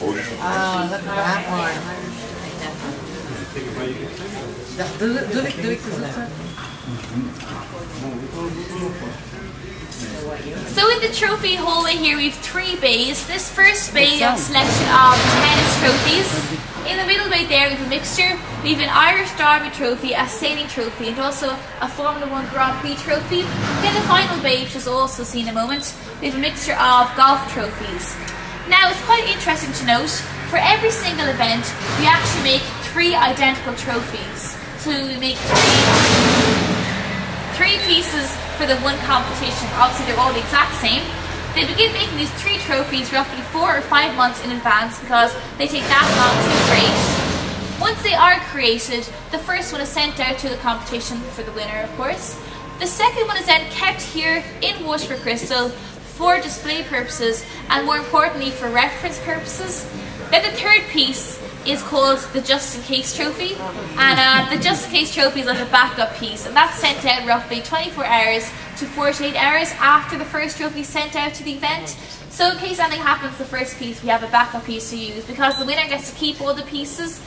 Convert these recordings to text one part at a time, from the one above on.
Oh, look at that one. So in the trophy hallway here we have 3 bays. This first bay is a selection of tennis trophies. In the middle bay there we have a mixture. We have an Irish Derby trophy, a sailing trophy, and also a Formula 1 Grand Prix trophy. Then the final bay, which is also seen in a moment, we have a mixture of golf trophies. Now it's quite interesting to note, for every single event we actually make 3 identical trophies. So we make 3 pieces for the one competition. Obviously they're all the exact same. They begin making these 3 trophies roughly 4 or 5 months in advance because they take that long to create. Once they are created, the first one is sent out to the competition for the winner, of course. The second one is then kept here in Waterford crystal for display purposes and more importantly for reference purposes. Then the third piece is called the Just In Case trophy, and the Just In Case trophy is like a backup piece, and that's sent out roughly 24 hours to 48 hours after the first trophy is sent out to the event. So in case anything happens to the first piece, we have a backup piece to use because the winner gets to keep all the pieces.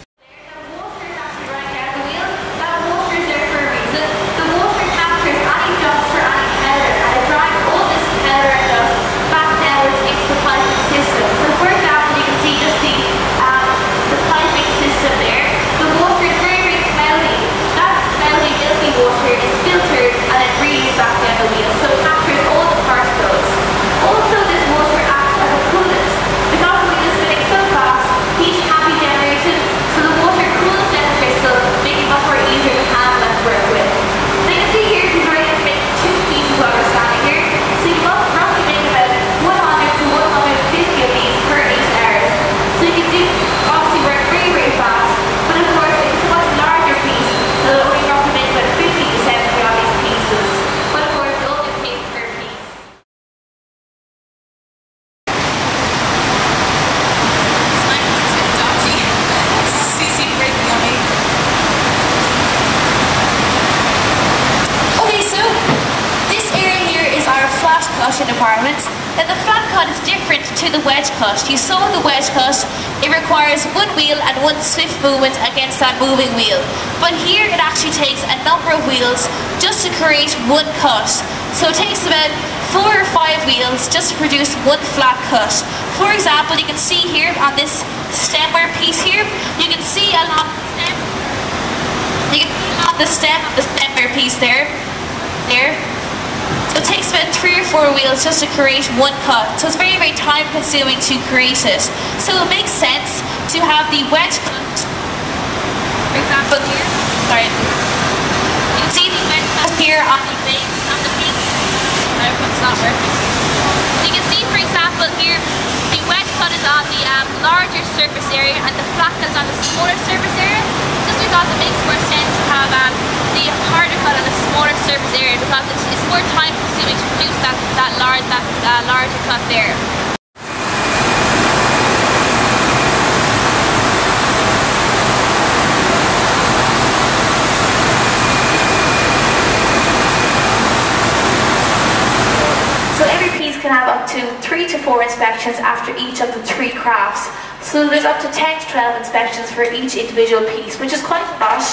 Department. Then the flat cut is different to the wedge cut. You saw the wedge cut, it requires 1 wheel and 1 swift movement against that moving wheel. But here it actually takes a number of wheels just to create 1 cut. So it takes about 4 or 5 wheels just to produce 1 flat cut. For example, you can see here on this stemware piece here, you can see along the stemware piece there. So it takes about 3 or 4 wheels just to create 1 cut. So it's very, very time consuming to create it. So it makes sense to have the wedge cut. For example here, sorry. You can see the wedge cut here on the base of the piece. It's not working. You can see, for example, here, the wedge cut is on the larger surface area and the flat cut is on the smaller surface area. Just because it makes more sense to have the harder cut on the smaller surface area because it's more time consuming to produce that larger cut there. So every piece can have up to 3 to 4 inspections after each of the 3 crafts. So there's up to 10 to 12 inspections for each individual piece, which is quite a lot.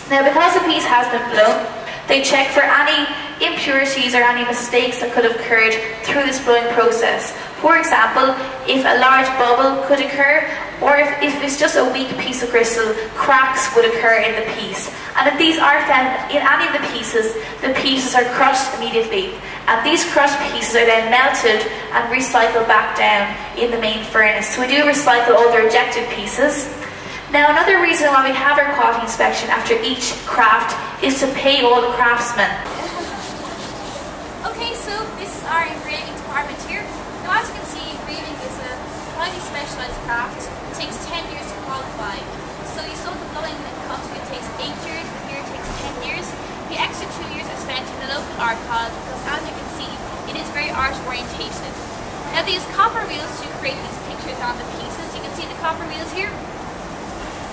Now because the piece has been blown, they check for any impurities or any mistakes that could have occurred through this blowing process. For example, if a large bubble could occur, or if it's just a weak piece of crystal, cracks would occur in the piece. And if these are found in any of the pieces are crushed immediately. And these crushed pieces are then melted and recycled back down in the main furnace. So we do recycle all the rejected pieces. Now another reason why we have our quality inspection after each craft is to pay all the craftsmen. Okay, so this is our engraving department here. Now as you can see, engraving is a highly specialised craft. It takes 10 years to qualify. So you saw the blowing and cutting, it takes 8 years, and here it takes 10 years. The extra 2 years are spent in the local art college because as you can see, it is very art orientated. Now they use copper reels to create these pictures on the pieces. You can see the copper reels here.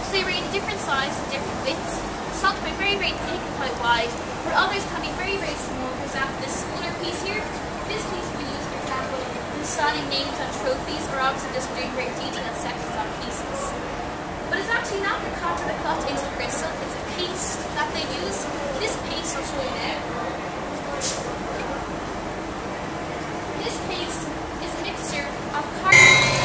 So they range different sizes and different widths. Some can be very, very thick and quite wide, but others can be very, very small. For example, this smaller piece here, this piece we use, for example, the size handing names on trophies or obviously just doing great detail sections on pieces. But it's actually not the copper that cut into the crystal, it's a paste that they use. This paste I'll show you now. This paste is a mixture of carbon.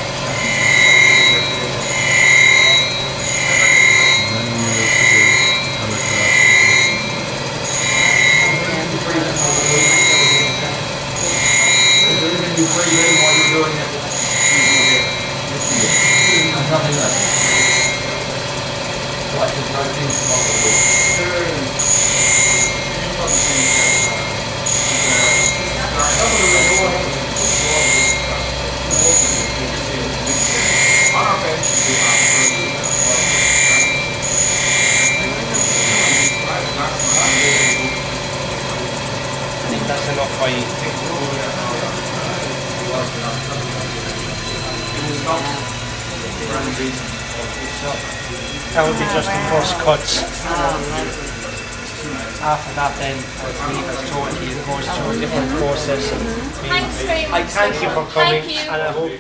That's enough for you. That would be just the first cuts. After that then, I believe it's totally, it goes through a different process. Thanks very much. I thank you for coming, Thank you. and I hope